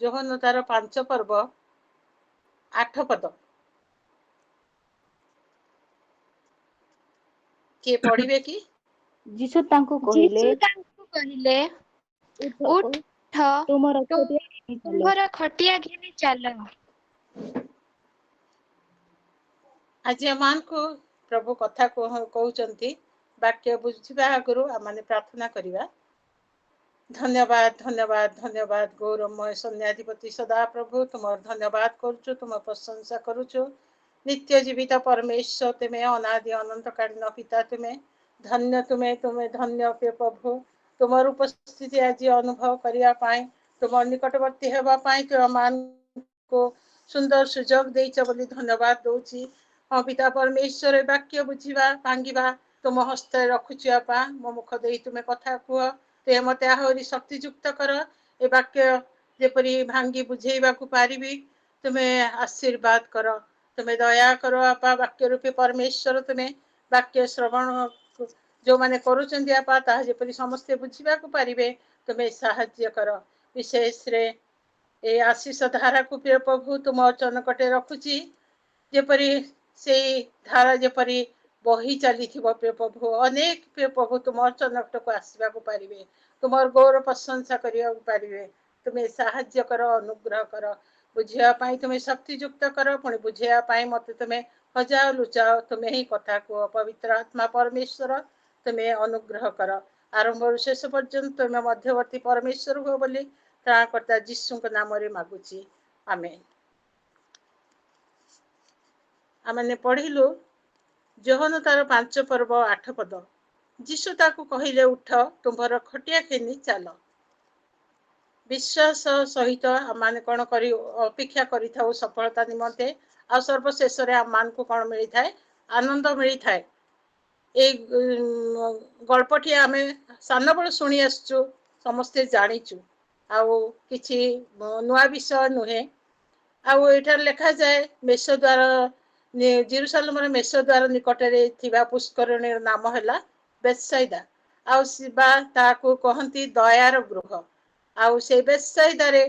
ଯୋହନ ତାର 5 पर्व 8 पद किए पढ़िबे कि? यीशु तांको ଯୀଶୁ कहिले ତାଙ୍କୁ କହିଲେ, उठ ଉଠ, तुमर खटिया घिନି चलो। ତୁମ୍ଭର ଖଟିଆ ଘେନି ଚାଲ। आज आम को प्रभु कथा कहउचंती वाक्य बुझिबा आगु आम प्रार्थना करिबा। धन्यवाद धन्यवाद धन्यवाद गौरवमय सन्याधिपति सदा प्रभु तुम धन्यवाद करुचु तुम प्रशंसा करुचु। नित्य जीवित परमेश्वर तुम्हें अनादि अनंत कालीन पिता तुम्हें धन्य तुम्हें धन्य पे प्रभु तुमर उपस्थिति आज अनुभव करने तुम निकटवर्ती होगापाई तुम मान को सुंदर सुजोग देच बोली धन्यवाद दौची। हाँ पिता परमेश्वर वाक्य बुझा भांगा तुम हस्त रखुची आपा मो मुख दे तुम्हें कथा कह ते मत आहरी शक्तियुक्त कर ए वाक्य जेपरी भांगी बुझेवा पारिबी तुम्हें आशीर्वाद कर तुम्हें दया कर आपा वाक्य रूपी परमेश्वर तुम्हें वाक्य श्रवण जो मैंने करुँच आपा तापरी समस्ते बुझा पारे तुम्हें साहाय्य कर विशेष रे ए आशीष धारा को प्रिय प्रभु तुम चनकटे रखुची जेपरी से धारा जेपरी बही चली प्रिय प्रभु अनेक प्रिय प्रभु तुम चनकट को आसवा पारे तुम गौरव प्रशंसा करने पारे तुम्हें साहाय्य कर अनुग्रह कर बुझापी तुम्हें शक्तियुक्त कर पुणी बुझापी मत तुम्हें हजाओ लुचाओ तुम्हें ही कथा कह पवित्र आत्मा परमेश्वर तुम्हें अनुग्रह कर आरंभ शेष पर्यंत तुम्हें मध्यवर्ती परमेश्वर हो बोली त्राणकर्ता जीशु नाम मागुची आमेन। आमने पढ़िलु जोहन तार 5 पर्व 8 पद जीशु ताकू कहले उठ तुम्हार खटिया खेनी चल। विश्वास सहित आम कौन कर अपेक्षा कर सफलता निमंते आ सर्वशेष आम को कौन मिली थाए आनंद मिली थाए। ए गल्पटी आम सान बड़ शुणी आसचु समस्ते जानीचु आउ किछि नुआ विषय नुहे। आउ एठार लेखा जाए मेष द्वार जेरुसालेम मेष द्वार निकटरे थिबा पुष्करणी नाम है बेतसाइदा आउ शिवा ताकू कहती दयार गृह आउ से बेतसाइदारे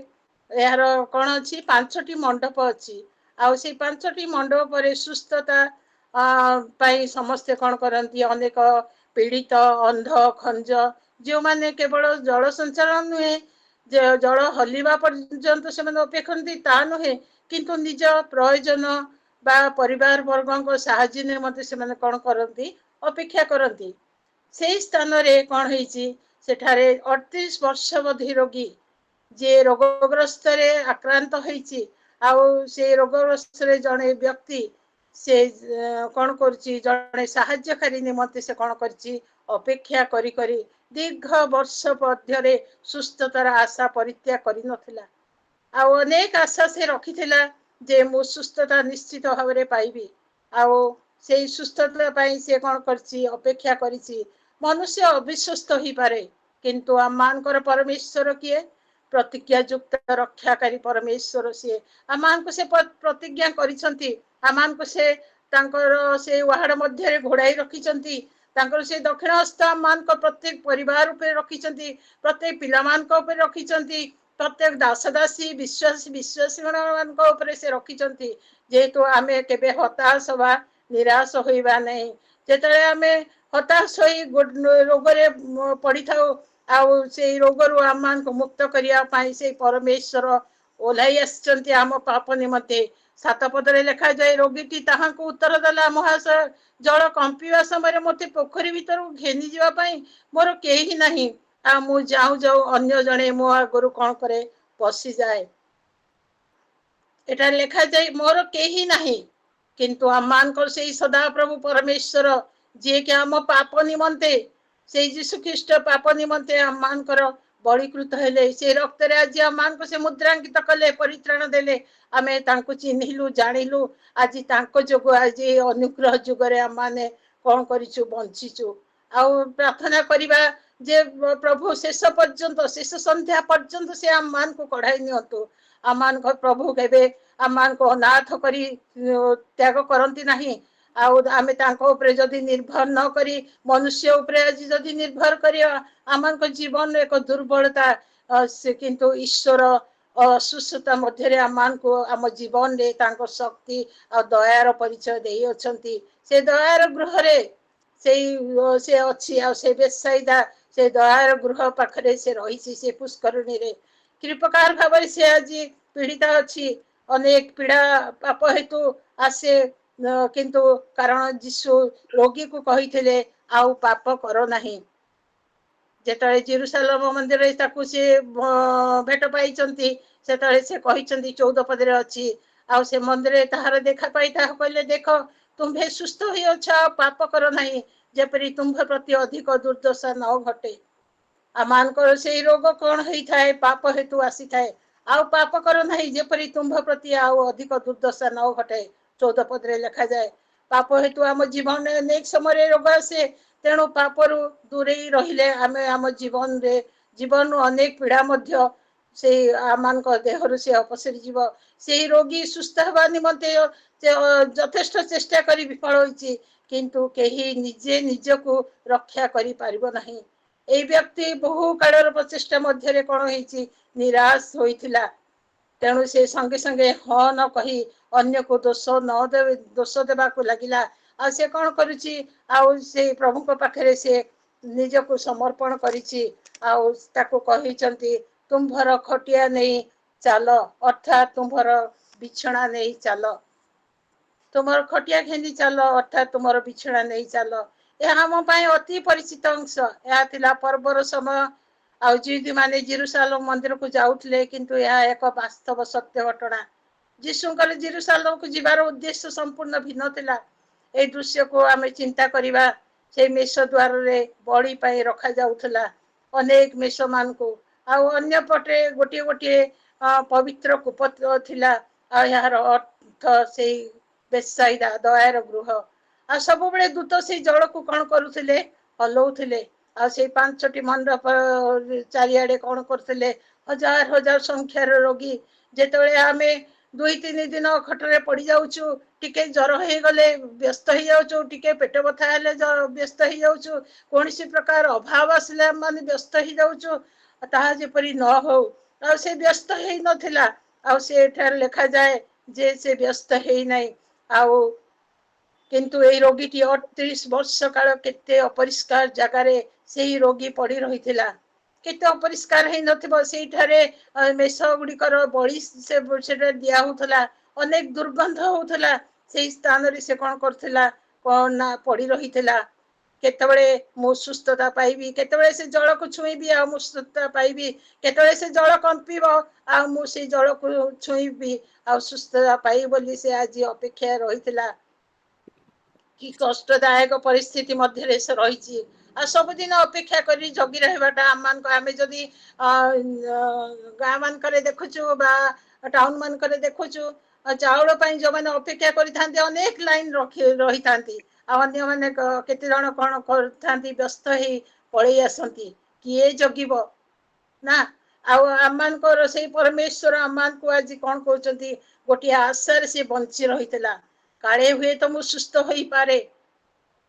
यार कौन अच्छी 5टी मंडप अच्छी आउ से 5टी मंडप पर सुस्थता पाई समस्ते कौन करती अनेक पीड़ित अंध खंज जो मैंने केवल जल संचालन नुहे जल हलिबा पर्यंत से अपेक्षा ता नुहे किंतु निज प्रयोजन बा परिवार वर्ग साहाय्य निमंते से कौन करती अपेक्षा करती। से स्थान रे कौन होइछि सेठारे 38 वर्षवधी रोगी जे रोगग्रस्त रे आक्रांत होइछि आउ से रोगग्रस्त रे जड़े व्यक्ति से कौन करछि जड़े साहाय्यकारी निमंते से कौन करछि अपेक्षा करी करी दीर्घ वर्ष मध्य सुस्थतार आशा परित्याग करि नथिला आउ अनेक आशा से रखिथिला जे मु सुस्थता निश्चित भाव में पाइबी आउ से सुस्थता पाई से कौन करछि अपेक्षा करिछि। मनुष्य अविश्वस्त हो पारे किंतु आम मानकर परमेश्वर किए प्रतिज्ञायुक्त रक्षाकारी परमेश्वर सी आम से प्रतिज्ञा करिसंती आम से तांकर से वाहड़ मध्य घोड़ाई रखिचंती तांकर से दक्षिण हस्त आम प्रत्येक परिवार उपर रखिचंती प्रत्येक पिला ऊपर रखिचंती प्रत्येक दासदासी विश्वासी विश्वासी मान से रखिचंती जेहेतु आम केबे हताश हवा निराश होइबा नहीं जेतले आम हताश रोग पड़ी था आउ से रोग रु आम को मुक्त करने से परमेश्वर ओह्लाई आम पाप निमंते 7 पदरे लिखा जाए रोगीटी ताहा को उत्तर देला महाशय जल कंपीवा समय मते पोखरी भीतर घेनी जावाई मोर कहीं नहीं आ मु जाऊ जाऊ अन्य जने मो आगु कौन करे पशि जाए। एटा लिखा जाए मोर कहीं नहीं किंतु आम मानकर से सदा प्रभु परमेश्वर जी के आम पाप निमंते से यीशु ख्रीष्ट पाप निमंते आम मानकर बलिकृत हेले से रक्त रे आज आम मान को से मुद्रांकित कले परित्राण देले आमे तांको चिन्हिलु जानिलु आज तांको जोगु आज अनुग्रह जुगरे आम माने कौन करिछु बंचिछु आउ प्रार्थना करिबा जे प्रभु शेष पर्यंत शेष संध्या पर्यंत से आम मान को कढ़ाई नियंतु आम मान को प्रभु केबे आम मान को अनाथ करी त्याग करंती नहीं आउ आमे तांको ऊपर जदि निर्भर न करी मनुष्य ऊपर आज जदि निर्भर करिया आम जीवन एक दुर्बलता से किंतु ईश्वर असुस्थता मध्य आम आम जीवन रे तांको शक्ति आ दयार परिचय दे अछंती से दयार गृह रे से अच्छी आ से बेसाइदा से दयार गृह पाखरे से रही से पुष्करणी रे कि प्रकार भाव से आज पीड़िता अच्छी अनेक पीड़ा पाप हेतु आसे किंतु कारण जीशु रोगी को कही थे आउ पाप करो नहीं जेतले जेरुसालेम मंदिर से भेट पाई से कही 14 पद अच्छी आ से मंदिर ताहार देखा पाई कहले देख तुम्हें सुस्थ हो अच्छा पाप कर नहीं जेपरी तुम्भ प्रति अधिक दुर्दशा न घटे आम से रोग कौन होता है पाप हेतु आसी थाए आउ पाप कर नहीं जेपरी तुम्भ प्रति आउ अधिक दुर्दशा न घटे 14 पद लिखा जाए पाप हेतु आम जीवन अनेक समय रोग आसे तेणु पापरू दूरे रहिले आमे आम जीवन रे जीवन अनेक पीड़ा मध्य से आम देहरु से अपसरी जीव से रोगी सुस्थ हवा निमंते यथेष्ट चेष्टा करी विफल होइछि किंतु केही निजे निजको रक्षा करी पारिबो नहीं ए व्यक्ति बहु कालर प्रचेष्टा मध्य कौन होइछि निराश होइथिला तेणु से संगे संगे हाँ न कही अन्य को दोष न दे दोष देवा को लगिला आ से कौन करुछि आउ से प्रभु को पाखरे से निज को समर्पण करिछि आउ ताको कहिचंती तुम्भर खटिया नहीं चल अर्थात तुम्भर बिछଣା नहीं चल तुमर खटिया घेनी चल अर्थात तुमर बिछଣା नहीं चल यह आम अति परिचित अंश यह थिला पर्वर समय आउ जीदी माने जेरुसालेम मंदिर को जाउथले किंतु यह एक वास्तव सत्य घटना जीशुଙ୍କର जेरुसालेम को जीवार उद्देश्य संपूर्ण भिन्न थिला ए दृश्य को आमे चिंता करिबा से मेष द्वार रे बड़ी पाई रखा जाउथला अनेक मेष मान को आउ अन्य पटे गोटे गोटे पवित्र कूप थिला आ यार अर्थ से बेसाइदा दयार गृह आ सब बेले दूत से जल को कौन करुथिले हलौथिले आ से 5टी मंडप चारिआडे कौन करथिले हजार हजार संख्यार रोगी जेतबेले आमे 2-3 दिन खटरे पड़ी जाउछु टिके जर हो गले व्यस्त हो जाउछु टिके पेट बथा हेले व्यस्त हो जाउछु कोनसी प्रकार अभाव आसले माने व्यस्त हो जाउछु ताहा जेपरि न हो आ से व्यस्त हेई नथिला आ से एठार लिखा जाए जे से व्यस्त हेई नै आउ किंतु ए रोगी 38 वर्ष काल केते अपरिष्कार जगार से ही रोगी पड़ी रही केते अपरिष्कार है नथिबो सेठारे मेष गुड़िकर बड़ी से दिया होतला अनेक दुर्गंध होतला से स्थान रे से कोन करथिला कोन ना पड़ी रहीथिला केतबेले मु सुस्थता पाइबी केतबेले से जल को छुईबी आ मु सुस्थता पाइबी केतबेले से जल कंपीबो आ मु से जल को छुईबी आ सुस्थता पाई बोली से आज अपेक्षा रहीथिला कि कष्टदायक परिस्थिति मध्य से रही आ सबुदिन अपेक्षा करी जगी रहाटा आम जदि गाँ मान देखुचु टाउन मान देखुचु चाउल जो मैंने अपेक्षा करी अनेक लाइन रही था अन्य मैंने केते जन कौन कर व्यस्त ही पलि आसती किए जगिब ना आम से परमेश्वर आम को आज कौन कहते गोटे आशार से बंची रही काले हुए तो मु सुस्थ हो पारे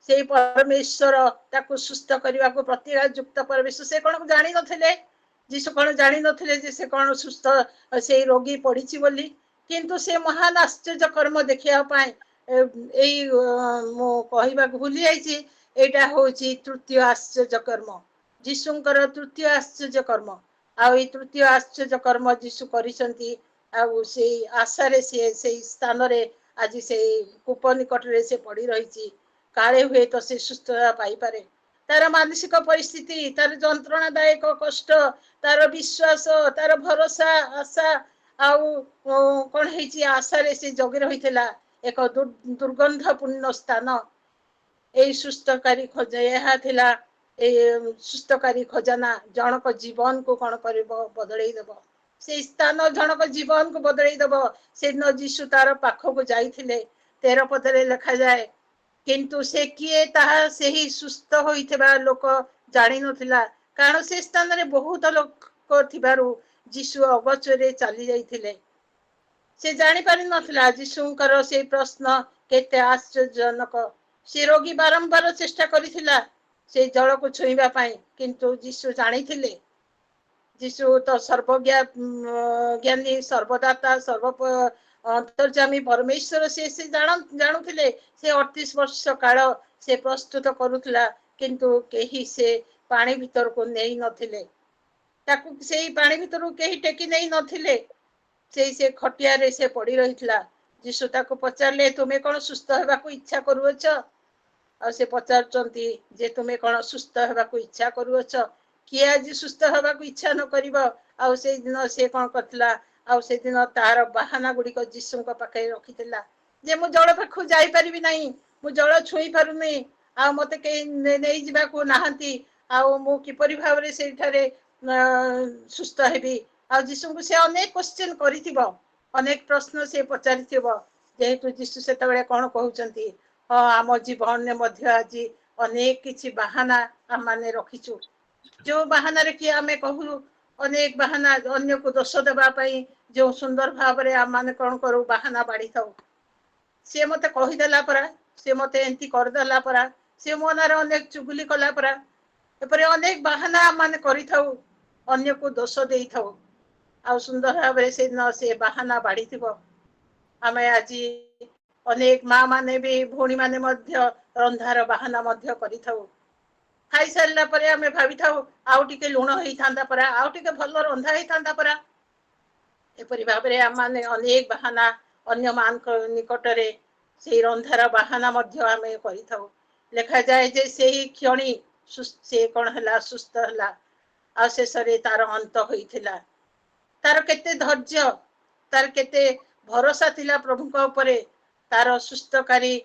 से परमेश्वर ताकू सुस्थ करने को प्रतिभा युक्त परमेश्वर से कौन जानी नथिले जीशु कौन जानी नथिले जे से कौन सुस्थ से रोगी पड़ी बोली किंतु से महान आश्चर्य कर्म देखिया पाए मु कहवा भूली जाइए एटा होची तृतीय आश्चर्य कर्म जीशुंकर तृतीय आश्चर्य कर्म आ तृतीय आश्चर्य कर्म जीशु करिसंती आ से आशारे से स्थान रे आज से कूप निकट रे से पड़ी रही काले हुए तो से सुस्थता पाई पारे तार मानसिक परिस्थिति तार जंत्रणादायक कष्ट तार विश्वास तार भरोसा आशा आउ कौन है आशा रे से जगी रही एक दुर्गंधपूर्ण स्थान ए सुस्थकारी खोज यह थिला सुस्थकारी खजाना जनक जीवन को कौन कर बदल देव से स्थान जनक जीवन को बदल देव से न जीशु तार पाख को जाइथिले 13 पदरे लिखा जाए किंतु से किए ताहा से ही सुस्थ होइथिबा लोक जानि नथिला कारण से स्थान रे बहुत लोक थिबारु जीशु अगचरे चली जाइथिले से जानि पारि नथिला जीशुंकर से प्रश्न केते आश्चर्यजनक से रोगी बारंबार चेष्टा करिथिला से जल को छुईबा पाई किंतु जीशु जानिथिले जीशु तो ज्ञानी सर्वदाता सर्व अंतर्जामी परमेश्वर से जानुले से 38 वर्ष काल से प्रस्तुत करुला किंतु केही से पानी भीतर को नहीं नथिले ताकू से पानी भीतर को केही टेकी नहीं नथिले से खटिया रे से पड़ी रहितला जीशु ताको पचारले तुमे कोन सुस्थ हेबा को इच्छा करूछ आ से पचारचंती जे तुमे कोन सुस्थ हेबा को इच्छा करूछ किए आज सुस्थ हेबा को इच्छा न करिवो आ से दिन से कोन करतला आ से दिन तार बहाना गुडी को जीशु को पाखे रखितला जे मु जळ पाखु जाई परिबि नाही मु जळ छुई पारुनी आ मते के नै जिबा को नाहंती आ मु किपरि भाबरे सेठारे सुस्थ हेबी आ जीशु को से अनेक क्वेश्चन करिथिबो अनेक प्रश्न से पचारिथिबो जेहेतु जीशु सेतबेले कोन कहउचंती आम जीवन ने मध्य आज अनेक किछि बहाना हम माने रखिछु जो बहाना रे कि आमे कहू अनेक बहाना अन्य को दोष देबा पई जो सुंदर भाव रे हम माने कोन करू बहाना बाड़ी थाउ से मते कहि देला परा से मते एंती कर देला परा से मोनार अनेक चुगली कला परा एपरे अनेक बहाना हम माने करि थाउ अन्य को दोष देई थाउ आ सुंदर भाव रे से बहाना बाड़ी थिबो आमे आज अनेक माँ माने भी भौणी माने मध्य रंधार बहाना मध्य करि थाउ खाई सारला परे आमे भाबी थाउ आउ टिके लुण हेई थांदा परा आउ टिके भलो रंधा हेई थांदा परा एपरि भाव रे हम माने अनेक बहाना अन्य मान निकट रे से रंधार बहाना मध्य आमे करि थाउ लेखा जाए जे सेही क्षणी से कोन हला सुस्थ हला आ शेषरे तार अंत होइथिला तार केते धैर्य तार केते भरोसा थिला प्रभु को ऊपरे तार सुस्थकारी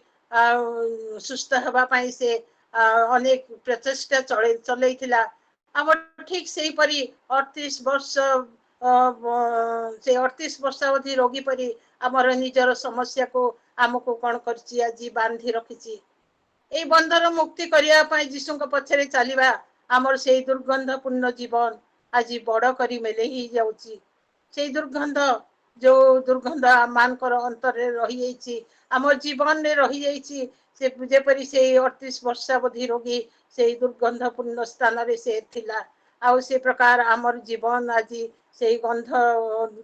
सुस्थ हवा पाई से अनेक प्रचेष्टा चलैथिला हम ठीक सेही परी 38 वर्ष से 38 वर्ष अवधि रोगी परी हमर निजर समस्या को हमको कोन करची आज बांधी रखिची ए बंधर मुक्ति करिया पाई जीशु को पछरे चलीबा हमर सेही दुर्गंधपूर्ण जीवन आज बड़ करी मेले ही जाउची सेही दुर्गंध जो दुर्गंध मानकर अंतर रही जाइछि हमर जीवन में रही जाइछि से जेपरि से 38 वर्षावधि रोगी से दुर्गंधपूर्ण स्थान रे से थिला आ से प्रकार हमर जीवन आज से गंध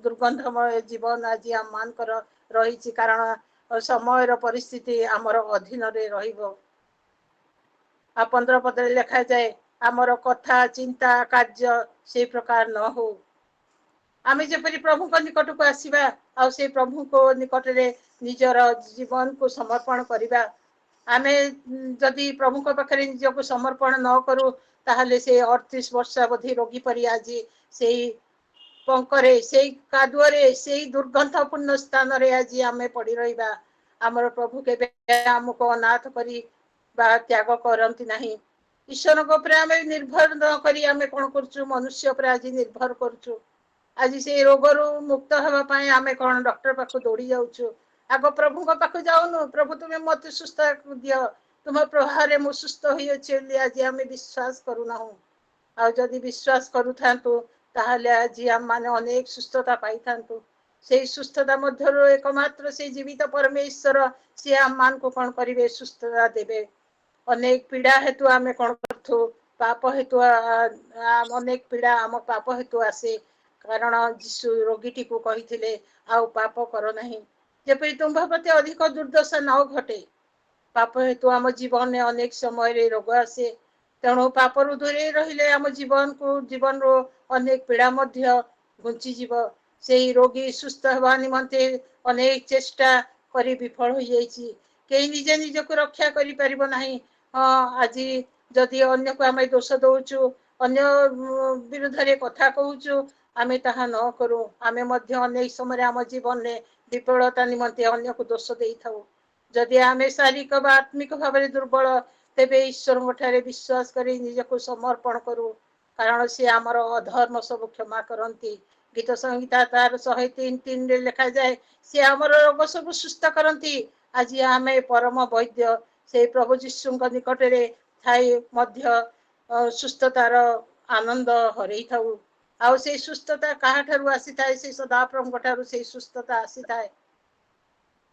दुर्गंधमय जीवन आज हम मानकर रही कारण समय परिस्थिति हमर अधीन रे रहिबो आ 15 पद लिखा जाए हमर कथा चिंता कार्य से प्रकार न हो आमे जेपरि प्रभु को निकट को आसीबा आ से प्रभु को निकट रे निजर जीवन को समर्पण करिबा आमे जदि प्रभु को पाखरे निज को समर्पण न करू ताहले से 38 वर्ष अवधि रोगी परि आज सेही पंकरे सेही कादुअरे सेही दुर्गंधपूर्ण स्थान रे आज आमे पड़ी रहिबा हमर प्रभु के हमको अनाथ करी बा त्याग करंती नाही ईश्वर को ऊपर आमे निर्भर न करी आमे कोन करछु मनुष्य ऊपर आज निर्भर करछु आज से रोगर मुक्त हवा पाए आमे कोन डॉक्टर पाखु दौड़ी जाउछु आगो प्रभु को पाखु जाउनु प्रभु तुमे मत सुस्थ दियो तुम प्रहारे मु सुस्थ होई अछि आज आमे विश्वास करू ना हो आ जदि विश्वास करू थांतु ताहले आज हम माने अनेक सुस्थता पाई थांतु से सुस्थता मध्यरो एकमात्र से जीवित परमेश्वर से हम मान को कोन करिवे सुस्थता देबे अनेक पीड़ा हेतु आमे कोन करथु पाप हेतु अनेक पीड़ा आम पाप हेतु आसे कारण जीशु रोगीटी को कही आ पाप कर नहीं जेपरि तुम प्रति अधिक दुर्दशा न घटे पाप हेतु आम जीवन में अनेक समय रे रोग आसे तेणु पाप रु दूरे रहिले आम जीवन रो अनेक पीड़ा मध्य घुंची जीव से रोगी सुस्थ हवा निमंते अनेक चेष्टा करी विफल हो जाइछि कई निजे निज को रक्षा करि परिबो नाही आज जदि अन्य को आमे दोष दउछु अन्य विरुद्ध रे कथा कहूछु आमे ताहा न करू आमे मध्य अनेक समय आम जीवन में विफलता निमंते अन्य को दोष देई थाउ जदि आमे शारीरिक व आत्मिक भाव में दुर्बल तेबे ईश्वर ठारे विश्वास करी निज को समर्पण करू कारण से आमर अधर्म सब क्षमा करती गीत संहिता तार 103:3 रे लिखा जाए से आमर रोग सब सुस्थ करती आज आमे परम वैद्य से प्रभु जीशु निकट रे थाई मध्य सुस्थतार आनंद हरई थाउ आउ से सुस्थता कहा ठारू आसी थाए से सदाप्रभु ठारू से सुस्थता आसी थाए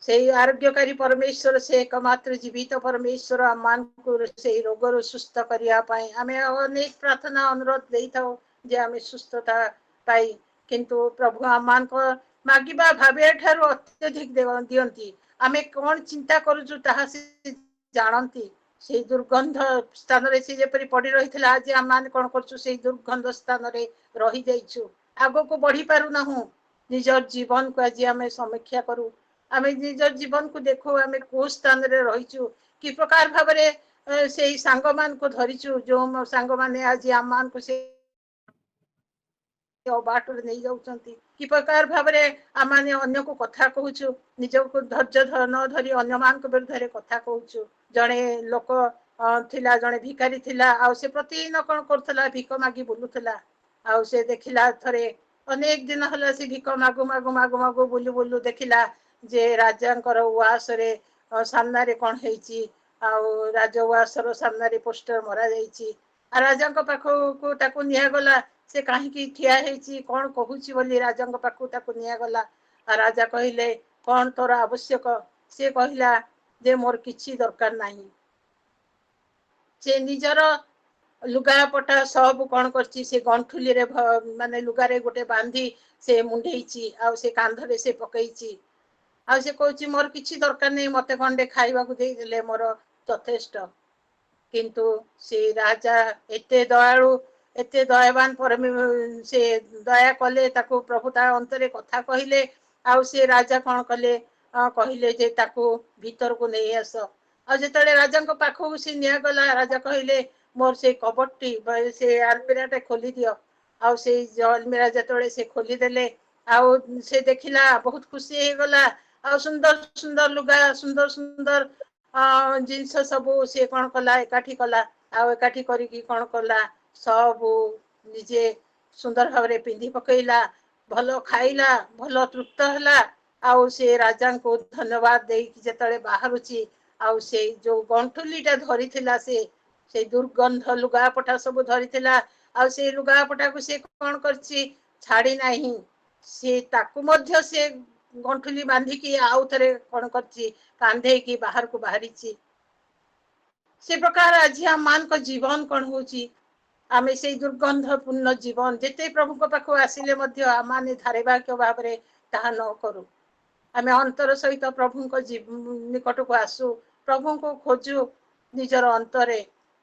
से आरोग्यकारी परमेश्वर से एकमात्र जीवित परमेश्वर आम को से रोगर सुस्थ करिया पाए आमे अनेक प्रार्थना अनुरोध देई थाउ जे आमे सुस्थता पाई किंतु प्रभु आमान को मागिबा भाबे ठारो अत्यधिक दियंती आमे कोन चिंता करूछु ताहा से जानती से दुर्गंध स्थान रे से जेपरि पड़ी रहितला आज आमान कोन करछु से दुर्गंध स्थान रे रही जाइछु आगो को बढ़ी पारु ना हूं निजर जीवन को आज आमे समीक्षा करू आमे निजर जीवन को देखो आमे को स्थान रे रहिछु कि प्रकार भाबरे से सांग मान को धरिछु जो सांग माने आज आमान को से बाटर नहीं जाउछंती कि प्रकार भाबरे आमाने अन्य को कथा कहूछु निज को धैर्य न धरी अन्य मान को विरुद्ध रे कथा कहूछु जणे लोक थिला जणे भिखारी थिला आ से प्रतिदिन कोन करथला भिख मागी बुलुथला आ से देखिला थरे अनेक दिन हला से भिख मागु मागु मागु मागु बुलु बुलु देखिला जे राजांकर उवास रे सामना रे कोन हेची आ राजा उवास रो सामना रे पोस्टर मरा जाईची आ राजांक पाखो को ताको निया गला से कहीं की ठिया हेची कौन कहूची बोली राजांक पाखु ताको निया गला आ राजा कहिले कौन तोर आवश्यक से कहिला जे मोर किछि दरकार नाही से निजर लुगा पटा सब कौन करची से गंठुली रे माने लुगा रे गोटे बांधी से मुंडेईची आ से कांध रे से पकईची आ से कहूची मोर किछि दरकार नै मते खंडे खाइबा को देई देले मोर यथेष्ट किंतु से राजा एते दयालु एते दयावान परमे से दया कले ताको प्रभु ता अंतरे कथा कहिले आ से राजा कोन कले कहिले जे ताको भीतर को नै आस आ जेतले राजा को पाखो से निया गला राजा कहिले मोर से कबट्टी से आलमीराटे खोली दियो आ से आलमीरा जेतले से खोली देले आ से देखिला बहुत खुशी हे गला आ सुंदर सुंदर लुगा सुंदर सुंदर जिनस सबू से कौन कला एकाठी कला आ एकाठी करिकी कौन कला सब निजे सुंदर भाव पिंधि पकईला भल खाइला भल तृप्त हला आउ से राजा को धन्यवाद दे जेतले बाहरुची आउ से जो गंठुलीटा धरिथिला से दुर्गंध लुगापटा सब धरिथिला आउ से लुगापटा को से कौन करची छाड़ी नाही से ताकू मध्य से गंठुली बांधिकी आउ थरे कौन करची कांधे की बाहर को बाहरीची से प्रकार आज हम मान को जीवन कौन होची आमे से दुर्गंध पूर्ण जीवन जेते प्रभु को पाखो आसिले मध्य आमाने धारेबाक्य भाबरे ताहा न करू आमे अंतर सहित प्रभु को निकट को आसु प्रभु को खोजु निजर अंतरे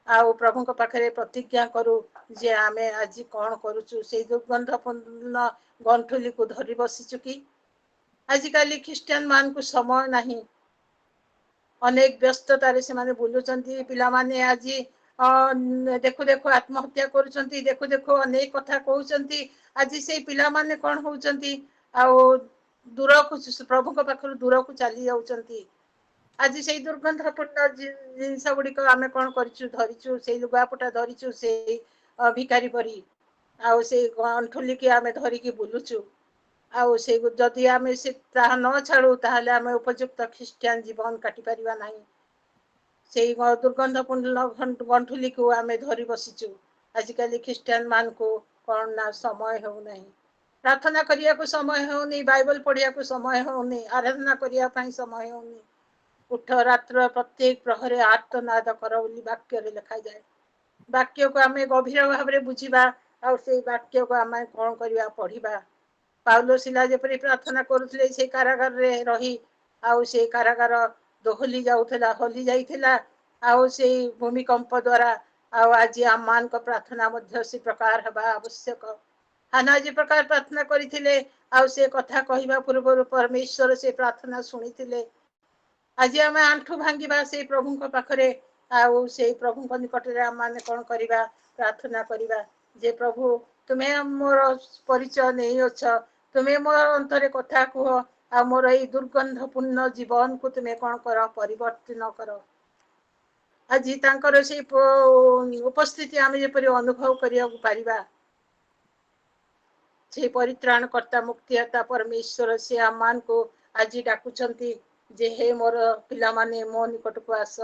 आउ प्रभु को पाखरे प्रतिज्ञा करू जे आमे आज कौन करूचु से दुर्गंध पूर्ण गंठुली को धरी बसिचु कि आजिकाली ख्रिस्टियन मान को समय नहीं अनेक व्यस्ततारे से माने बुलुचंती पिला माने आज देखो देखो आत्महत्या करूचंती देखो देखो अनेक कथा कहउचंती आज से पिला माने कोन होउचंती आ दूर को प्रभु को पाखरु दूर को चली जाउचंती आज से दुर्गंधपूर्ण जिनस गुड़ी को आमे कोन करिचु धरिचु से लुगापटा धरिचु से भिखारी परी आ से गंठुली के आमे धरी की बुलुचु आउ से जदि आमे से ताहा न छाड़ू ताहले आमे उपयुक्त ख्रिस्टियन जीवन काटी परिबा नाही से दुर्गंधपूर्ण गंठुली को आमे धरी बसिचु आजिकाली ख्रिस्टियन मान को कौन ना समय हो नहीं प्रार्थना करिया को समय हो नहीं बाइबल पढ़िया को समय हो नहीं आराधना करिया पई समय हो नहीं उठ रात्र प्रत्येक प्रहरे आर्तनाद कर बोली वाक्य रे लिखा जाए वाक्य को आमे गभीर भाव रे बुझिबा और से वाक्य को आमे कोन करिया पढ़िबा पाउलो शिला जेपरि प्रार्थना करुथले से कारागार रे रही आउ से कारागार दोहली जाउथला होली जाइथला आउ से भूमिकंप द्वारा आउ आज आमान को प्रार्थना मध्य से प्रकार हबा आवश्यक हाना जे प्रकार प्रार्थना करिथिले आउ से कथा कहिबा पूर्व परमेश्वर से प्रार्थना सुनिथिले आज आमे आंठू भांगिबा से प्रभु को पाखरे आउ से प्रभु को निकट रे आमाने कोन करिबा प्रार्थना करिबा जे प्रभु तुम्हें मोर परिचय नहीं अछ तुम्हें मोर अंतरे कथा कह आ मोर ए दुर्गंधपूर्ण जीवन को तुम्हें कौन कर परिवर्तन कर आज तांकर से उपस्थिति आमे जेपरि अनुभव करिया पारिबा से परित्राणकर्ता मुक्तिदाता परमेश्वर से आमान को आज डाकुचंती जे हे मोर पिला माने मो निकट को आस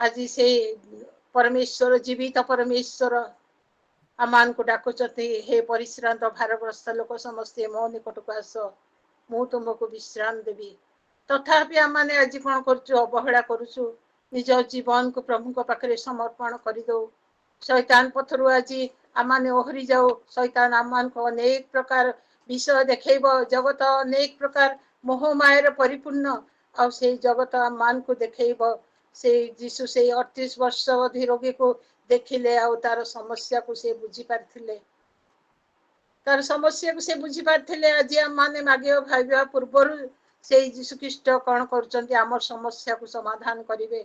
आज से परमेश्वर जीवित परमेश्वर आमान को डाकुचंती हे परिश्रांत भारग्रस्त लोक समस्ते मो निकट को आस मु तुमको विश्राम देवी तथापि आमाने आज कौन करछु अवहेला करूछु निज जीवन को प्रभु को पाखरे समर्पण कर दो शैतान पथरु आज आम मैंने ओहरी जाऊ शैतान आम मान को अनेक प्रकार विषय देखेब जगत अनेक प्रकार मोहमायर परिपूर्ण आ से जगत आम मान को देखेब से जीशु से 38 वर्ष अवधि रोगी को देखिले आ तार समस्या को से बुझी पारथिले तार समस्या को से बुझी पारथिले आज आम माने मागे भाइबा पूर्व से जीशु ख्रीस्ट कौन कर आम समस्या को समाधान करेंगे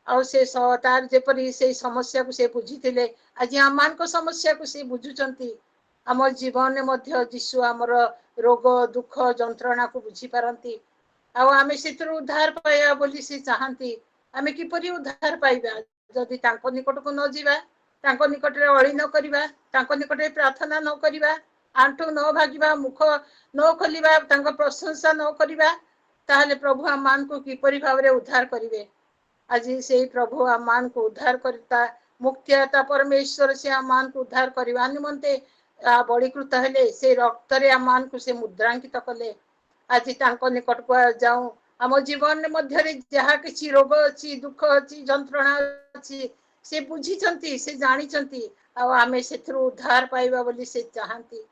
आउ से तार जेपरी से समस्या को से बुझी आज आम मान को समस्या को से बुझुचंती आम जीवन में मध्य जीशु आमर रोग दुख जंत्रणा को बुझी पारती आमे से उद्धार पाइबा बोली से चाहती आमे किपरि उद्धार पाइबा जदि तांको निकट को न जीवा तांको निकट रे अळी न करिबा तांको निकट रे प्रार्थना न करिबा आंठु न भागिबा मुख न खोलिबा तांको प्रशंसा न करिबा ताहले प्रभु आम मान को किपरि भाव रे उद्धार करिवे आज से प्रभु आम मान को उद्धार करता मुक्तिदाता परमेश्वर से आम मान को उद्धार करवा निमंते बड़ीकृत हेले से रक्त रे आम मान को से मुद्रांकित कले आज तांको निकट को जाऊं आम जीवन मध्य जहाँ किसी रोग अच्छी दुख अच्छी जंत्रणा अच्छी से बुझी से जानी आमे से उद्धार पाइबा बोली से चाहती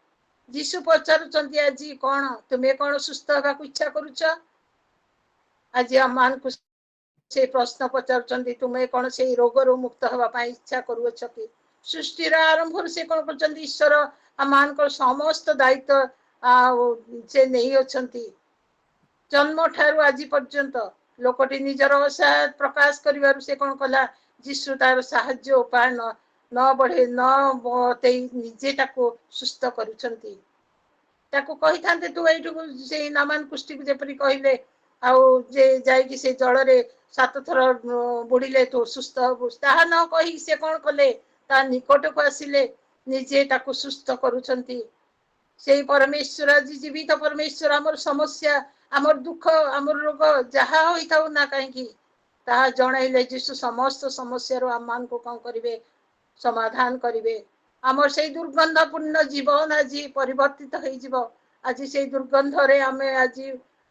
जीशु पचारुचंती आज कौन तुम्हें कौन सुस्थ होगा इच्छा करुच आज आम मान को से प्रश्न पचारुचंती तुम्हें कौन से रोग रू मुक्त हवा इच्छा करुच कि सृष्टि आरंभ से कौन कर ईश्वर आम मान को समस्त दायित्व से नहीं अच्छी जन्म ठारू आज पर्यंत लोकटी निजर असहाय प्रकाश करिवारु से कौन कला जीशु तार साहाय्य उपाय न बढ़े न निजे ताको सुस्थ करुछंती ताको कहि थांते तू एठु से नामान कुष्टी को जेपरि कहिले आउ जे जाई से जल रे 7 थर बुड़ीले तो सुस्थ हबु ताहा न कहि से कौन कले ता निकट को आसिले निजे ताको सुस्थ करुछंती से परमेश्वर आज जीवित परमेश्वर आमर समस्या आमर दुख आमर रोग जहा होता ना कहीं ताहा जणाइले जीशु समस्त समस्या आम मान को कौन करिवे समाधान करिवे आमर से दुर्गंधपूर्ण जीवन आज परिवर्तित हो जिवो आज से दुर्गंध रे आमे आज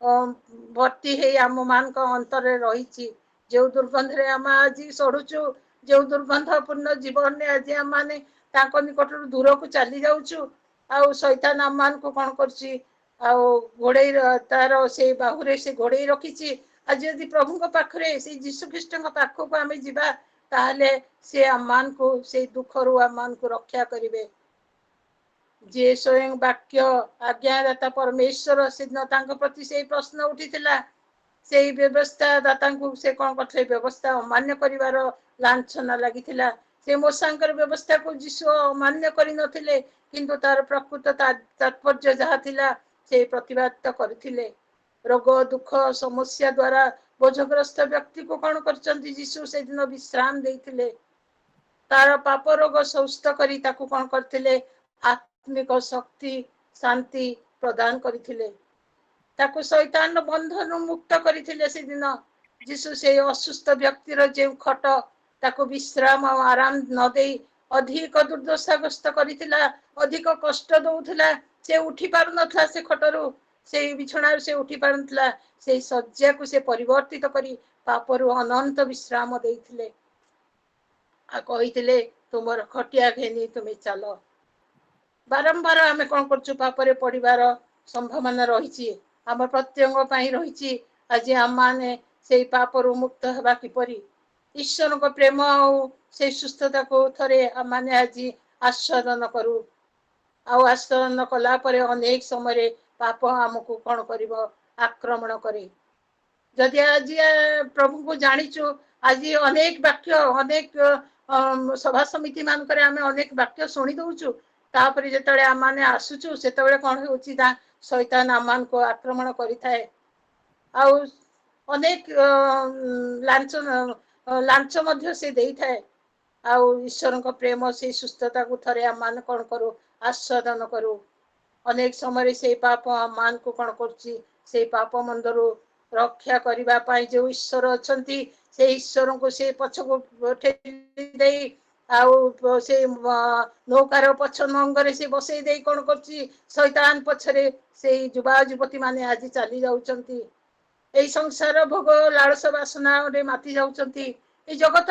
भर्ती है आम मान को अंतर रही जो दुर्गंध रे आम आज सड़ुचु जो दुर्गंधपूर्ण जीवन ने आज आम माने ताको निकट दूर को चली जाऊचु आउ शैतान आम मान को कौन करछि घोड़े तार से बाहुरे से घोड़े रखी आज यदि प्रभु पाखरे से जीशु ख्रीष्ट पाख को आम जीवा ताहले से आम मान को से दुख रू आम मान को रक्षा करिवे जे स्वयं वाक्य आज्ञादाता परमेश्वर से प्रति से प्रश्न उठीथिला से व्यवस्था दाता को से कौन करथे व्यवस्था अमान्य करिवार लांछना लागिथिला से मोसांकर व्यवस्था को जीशु अमान्य करि नथिले किंतु तार प्रकृत तात्पर्य जहाँ थिला से प्रतिबाद करथिले रोग दुख समस्या द्वारा बोझग्रस्त व्यक्ति को कौन करचंती जीशु से दिन विश्राम देथिले तार पाप रोग स्वस्थ करी ताकू कौन करथिले आत्मिक शक्ति शांति प्रदान करथिले ताकू शैतान बंधन मुक्त करथिले से दिन जीशु से असुस्थ व्यक्तिर जे खट ताकू विश्राम और आराम न दे अधिक दुर्दशाग्रस्त करथिला अधिक कष्ट दउथिला से उठी पार नथला से खटरू से बिछणार से उठी पार नथला से शज्या को से परिवर्तित करी पापरु अनंत विश्राम देथिले आ कहिथिले तुमर खटिया घेनी तुमे चलो बारंबार आमे कोन करछु पापरे पडिबार संभावना रहिछि हमर प्रत्यंग पई रहिछि आज हम माने से पापरु मुक्त हबा किपरि ईश्वर को प्रेम और से सुस्थता को थरे माने आज आस्वादन करू आस्वादन कला परे अनेक समय पाप आमको कौन कर आक्रमण करे जदि आज प्रभु को जानिचु आज अनेक वाक्य अनेक सभा समिति मानक आम अनेक वाक्य शुणी दौचु तापर जो आम मैंने आसुचु से कौन हो शैतान आम मान को आक्रमण करें अनेक लांच मध्य से दे थाए ईश्वर को प्रेम से सुस्थता को थरे आम मान कौन करू आस्वादन करू अनेक समय से पाप आम मान को कौन कर पाप मंदरु रक्षा करने जो ईश्वर अच्छा से ईश्वर को से पछ को ठेली से नौकार पछ नंगे से बसई दे कौन कर शैतान पछरे से युवा युवती माने आज चली जाउचंती एई संसार भोग लालसा बासना रे माति जाउचंती ए जगत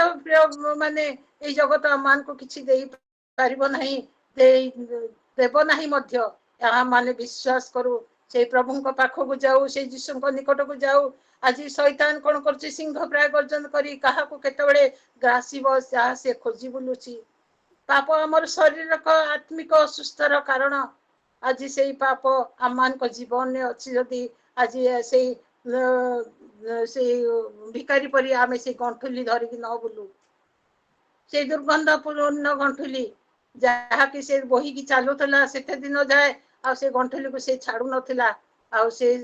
माने ए जगत मान को किछि देई पारिबो नहीं देव नहीं मध्य या माने विश्वास करू से प्रभु को पाख को जाऊ से यीशु को निकट को जाऊ आज शैतान कोन करछि सिंह प्राय गर्जन करी काहा को केतबेले ग्रासीबो से खोजी बुलुछि पाप हमर शरीर को आत्मिक असुस्थर कारण आज से पाप आमान को जीवन ने अछि जदि आज से भिकारी परी आमे से गंठुली धरिक न बुलू से दुर्गंधपूर्ण गंठुली जहा कि से बही की चलुला से दिन जाए आ से गंठुली को से छाड़ू नथिला आ से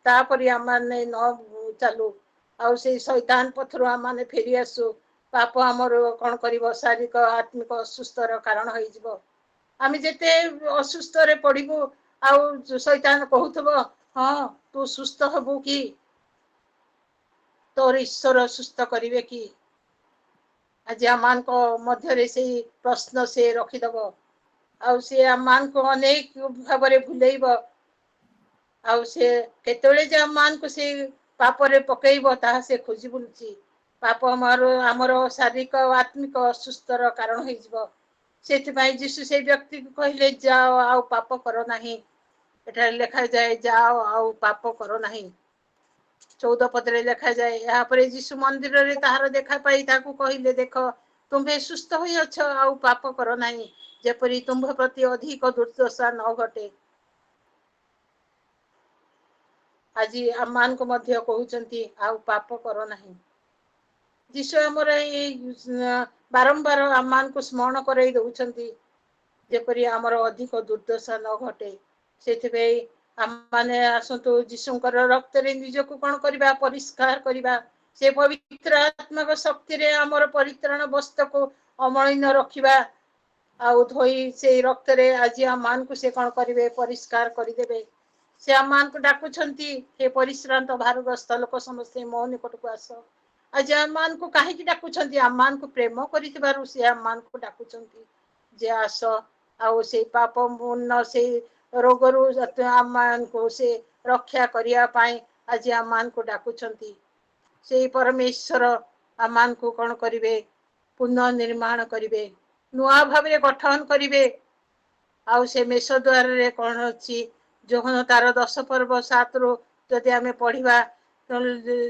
तापरि आमाने न चालू आ से शैतान पथरु आमाने फेरी आसु पाप हमर कोन करिवो शारीरिक आत्मिक असुस्थर कारण होई जिवो आमे जेते असुस्थ रे पड़िबो आ शैतान कहउथबो हां तू सुस्थ हबु की तोर ईश्वर सुस्थ करिवे की आज आमान को मध्य से प्रश्न से रखिदब आ से आमान को अनेक भाव में भूलेब आ से केतले जे आमान को से पाप रे पकेइब ता से खोजी बुलची पाप हमर शारीरिक आत्मिक असुस्थर कारण होई जिवो सेति भाई यीशु से व्यक्ति को कहले जाओ आ पाप करो नहीं एटा लिखा जाए जाओ आ पाप करो नहीं 14 पदरे लिखा जाए यहाँ पर यीशु मंदिर रे ताहार देखा पाई ताकू कहले देख तुम्हें सुस्थ होई अछ आ पाप करो नहीं जेपरी तुम्भ प्रति अधिक दुर्दशा न घटे आज आमान को मध्य कहउचंती आ पाप करो नहीं यीशु हमर बारंबार आमान को स्मरण करई दउचंती जेपरी हमर अधिक दुर्दशा न घटे सेथिबे आमाने आसंतु यीशुंकर रक्त रे निज को कोन करबा परिष्कार करबा से पवित्र आत्मा को शक्ति रे हमर परित्राण वस्त्र को अमलिन रखिबा आ धोई से रक्त रे आज आमान को से कोन करिवे परिष्कार करि देबे से आमान को डाकुछंती हे परिश्रांत भारग्रस्त लोक समस्त मो निकट को आस आज आमान को काहे की डाकुछंती आमान को प्रेम करितबारु से आमान को डाकुछंती जे आस आ से पाप मुन्न से रोगरु आमान को से रक्षा करिया पाई आज आमान को डाकुछंती से परमेश्वर आमान को कोन करिवे पुनः निर्माण करिवे नुआ भाबरे गठन करिवे आ से मेष द्वार रे कोन अछि जोहन तार 10 पर्व 7 रो जदि आमे पढिबा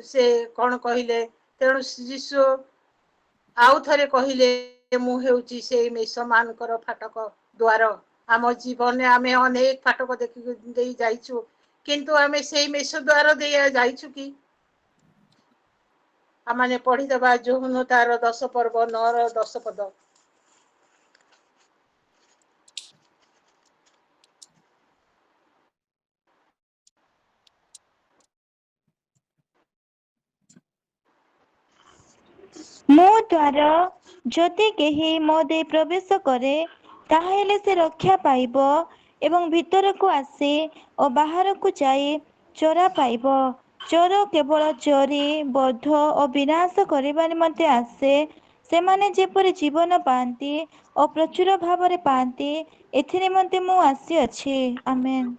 से कोन कहिले तेणु यीशु आउ थरे कहिले मु हेउची से मेष मानकर फाटक द्वार आम जीवन में आमे अनेक फाटक देखि देई जाइछु किंतु आमे सेई मेष द्वार देया जाइछु कि आमाने पढ़ी दबा जोहन तार 10 पर्व 9 रो 10 पद मो द्वारा जदि केही मो दे प्रवेश करे ताहेले से रक्षा पाइब एवं भीतर को आसे और बाहर को जाए चोरा पाइब चोर केवल चोरी बध और विनाश करबा निमंते आसे से माने जेपरि जीवन पाती और प्रचुर भाव रे पाती एथि निमंते मु आसी अछि आमेन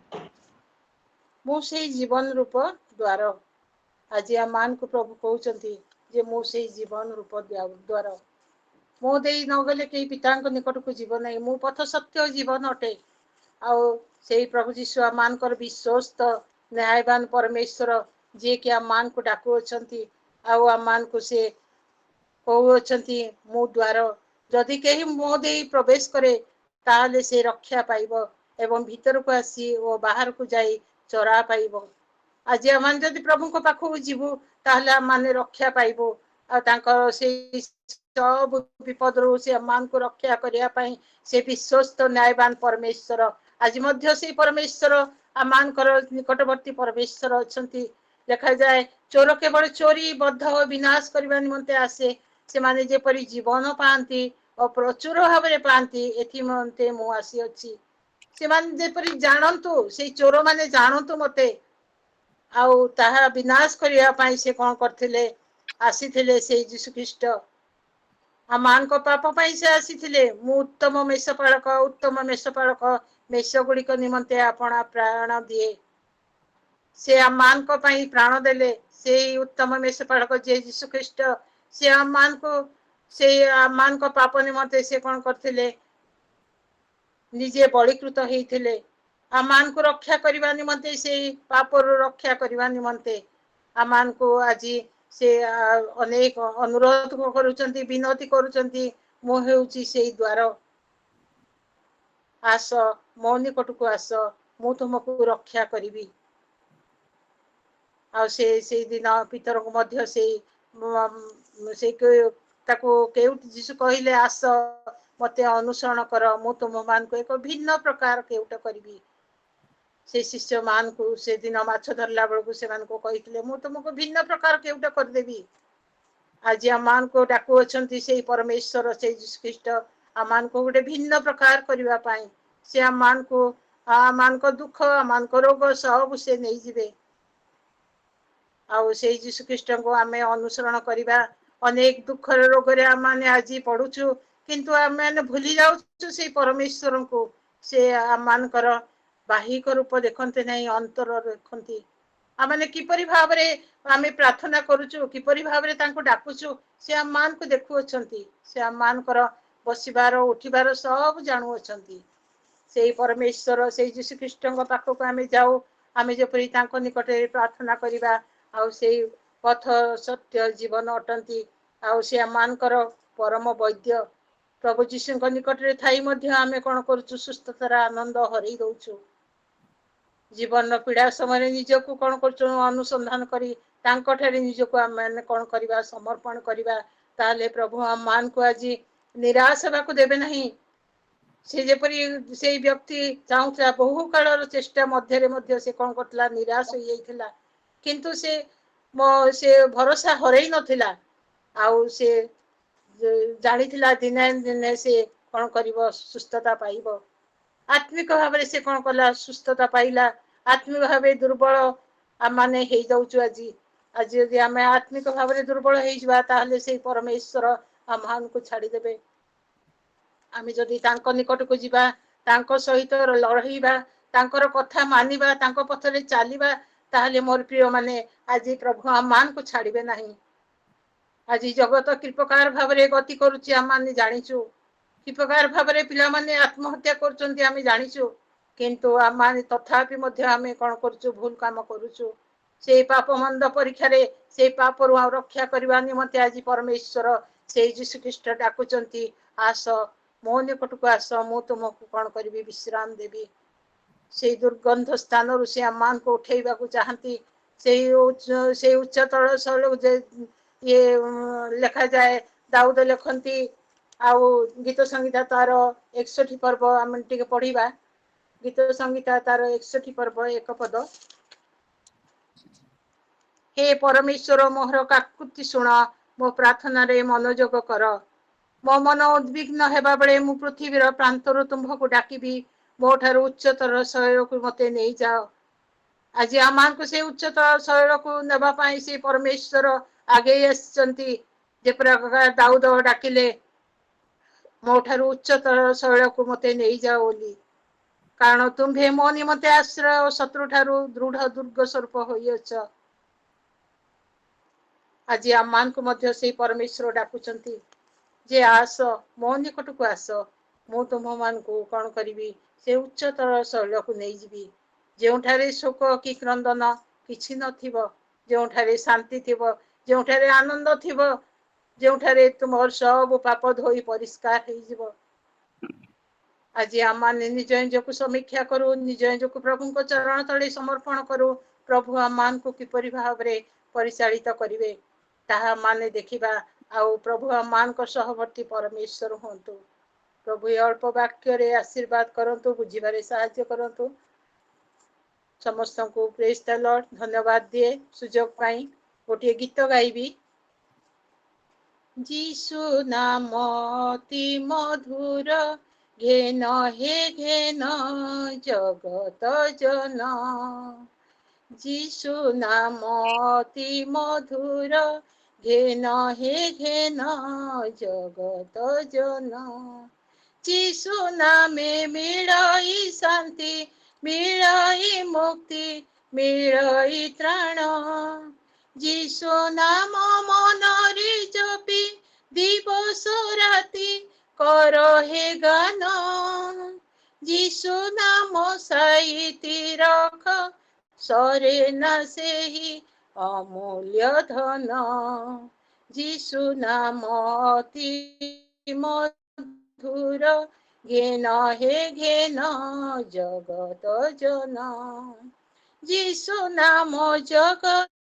मु से जीवन रूप द्वार आज आमान को प्रभु कहउचंती जे मु से जीवन रूप द्वार मो देई न गले के पिता निकट को जीवन नहीं मु पथ सत्य जीवन अटे आ से प्रभु यीशु आमान कर विश्वस्त न्यायवान परमेश्वर जे कि आमान को डाकू अछंती आ आमान को से कहू अछंती मु द्वार जदि केही मो देई प्रवेश करे ताले से रक्षा पाइब एवं भीतर को आसी ओ बाहर को जाई चरा पाइब आज आमान जदि प्रभु को पाखु जीवु ताले आमाने रक्षा पाइबो आ तांकर से सब विपद रो से आमान को रक्षा करिया पाई से विश्वस्त न्यायवान परमेश्वर आज मध्य से परमेश्वर आमान कर निकटवर्ती परमेश्वर अछंती देखा जाए चोर केवल चोरी बद्ध विनाश करबा निमंते आसे से माने जे परि जीवन पांती और प्रचुर भाव रे पांती एथि मन्ते मु आसी अछि से माने जे परि जानंतु से चोर माने जानंतु मते आउ ताहा विनाश करिया पाई से कोन करथिले आसीथिले से यीशु ख्रीष्ट आमान को पाप पाई से आसीथिले मु उत्तम मेषपालक मेष गुड़ी को निमंते अपना प्राण दिए से आमान को पाई प्राण देले से उत्तम मेषपालक जे यीशु ख्रीष्ट से आम मान को से आम मान को पाप निमंते से कौन करथिले निजे बलिकृत होइथिले आम मान को रक्षा करबा निमंते से पाप रो रक्षा करबा निमंते आम मान को आज से अनेक अनुरोध करूचंती विनती करूचंती मो हेउची से द्वार आस मो निकटକୁ आस मु तुमको रक्षा करिबी आ से दिन पितर को मध्य से ताको केउट जीसु कहले आस मते अनुसरण कर मु तुम मान को एक भिन्न प्रकार केउट करिबी से शिष्य मान को से दिन माछ धरला बेलू से मान को कहितले मु तुमको भिन्न प्रकार केउट कर देबी आज आम मान को डाकू अछंती से परमेश्वर से जीसु ख्रीष्ट आम मान को गोटे भिन्न प्रकार करबा पाई से आम मान को दुख आम मान को रोग सब से नहीं जिवे आउ से जीसु ख्रीष्ट को आमे अनुसरण करिबा अनेक दुख रोग रे आम माने आज पडुछु किंतु आम माने भूली जाउछु से परमेश्वर को से आम मान कर बाहिक रूप देखते नहीं अंतर देखती आम माने किपरि भाव रे आमे प्रार्थना करूछु किपरि भाव रे तांको डाकुछु से आम मान को देखु अछंती से आम मान कर बसिबार उठिबार सब जानु अछंती से परमेश्वर से जीसु ख्रीष्ट को पाखक आमे जाऊ आमे जेपरि तांको निकटे प्रार्थना करिबा आउ से पथ सत्य जीवन अटंती आउ से आम मान कर परम वैद्य प्रभु जीशु निकट रे थाई मध्य आमे कोन करछु सुस्थतार आनंद हरई दउछु जीवन पीड़ा समय निजको कौन कर अनुसंधान करी तांको ठारे निजको आम माने कौन करबा समर्पण करबा ताले प्रभु आम मान को आज निराश होगा को देबे नहीं से जेपरी से व्यक्ति चाहूला बहु कालर चेष्टा मध्य से कौन करतला निराश हो जाइथिला किंतु से भरोसा हरई नथिला आउ से जानिथिला दिने दिने से कौन करिवो सुस्थता पाइबो आत्मिक भाव से कौन कला सुस्थता पाइला आत्मिक भाव दुर्बल आम माने हे जाउछु आज आज यदि आम आत्मिक भाव में दुर्बल हो जावा ताहले से परमेश्वर आम मान को छाड़ी देबे आम जदि तांको निकट को जीवा तांको सहित लड़ाइबा तांकर कथा मानिबा तांको पथरे चलिबा ताहले मोर प्रिय माने आज प्रभु आम मान को छाड़िबे नहीं आज जगत कृपकार भाव में गति करुची आम माने जानिछु कि प्रकार भाव में पिला माने आत्महत्या करचंती आमे जानिछु किंतु आम माने तथापि मध्य आमे कोन करछु भूल काम करूछु से पाप मंद परीक्षा रे से पाप रु रक्षा करबा निमंते आज परमेश्वर से यीशु ख्रीष्ट डाकुचंती आस मो निकट को आस मु तुमको कोन करबी विश्राम देबी से दुर्गंध स्थान रु से आम मान को उठेबा को चाहती से उच्चतल स्थल जे ये लिखा जाए दाऊद लिखती आउ गीत संगीता तार 61 पर्व आम टिके पढ़िबा गीत संगीता तार 61 पर्व एक पद हे परमेश्वर मोहर काकुति शुण मो प्रार्थना रे मनोयोग कर मो मन उद्विग्न हेबा बेले मु पृथ्वीर प्रांतर तुम्भको डाकिबी मो ठार उच्चतर शैल को मते नहीं जाओ आज आम को से उच्चतर शैल को नेबा पाई से परमेश्वर आगे आसचंती जे प्रकार दाऊद डाकिले मो ठार उच्चतर शैल को मते नहीं जाओ बोली कारण तुम्भे मो निमते आश्रय और शत्रु ठारू दृढ़ दुर्ग स्वरूप होइछ आज आम मान को मध्य से परमेश्वर डाकुचंती जे आस मो निकट को आस मु तुम मान को कौन करी से उच्चतर शैल को नहीं जीवी जोठारे शोक कि क्रंदन किछि नथिबो जोठारे शांति थिबो जोठारे आनंद थिबो जोठारे तुमर सब पाप धोई परिष्कार हो जीवो आज आम निज निजक समीक्षा करू निज निजक प्रभु को चरण तले समर्पण करू प्रभु आम मान को किपरि भाव रे परिचालित करिवे ताहा माने देखिबा आउ प्रभु आम मान को सहवर्ती परमेश्वर होंतु प्रभु अल्प वाक्य रे आशीर्वाद करंतु बुझिबारे सहायता करंतु समस्त को प्रेज द लॉर्ड धन्यवाद दिए सुजोग पाई गोटे गीत गाइबी जीशु नाम अति मधुर घेन हे घेन जगत जन जीशु नाम अति मधुर घेन हे घेन जगत जन जीशु नामे मिलाई शांति मिलाई मुक्ति मिलाई त्राण যিশু নাম মনরে জপি দিবস রাতি কর হে গান যিশু নাম সাইতি রখ সরে না সেহি অমূল্য ধন যিশু নাম অতি মধুর ঘেন হে ঘেন জগত জন যিশু নাম জগত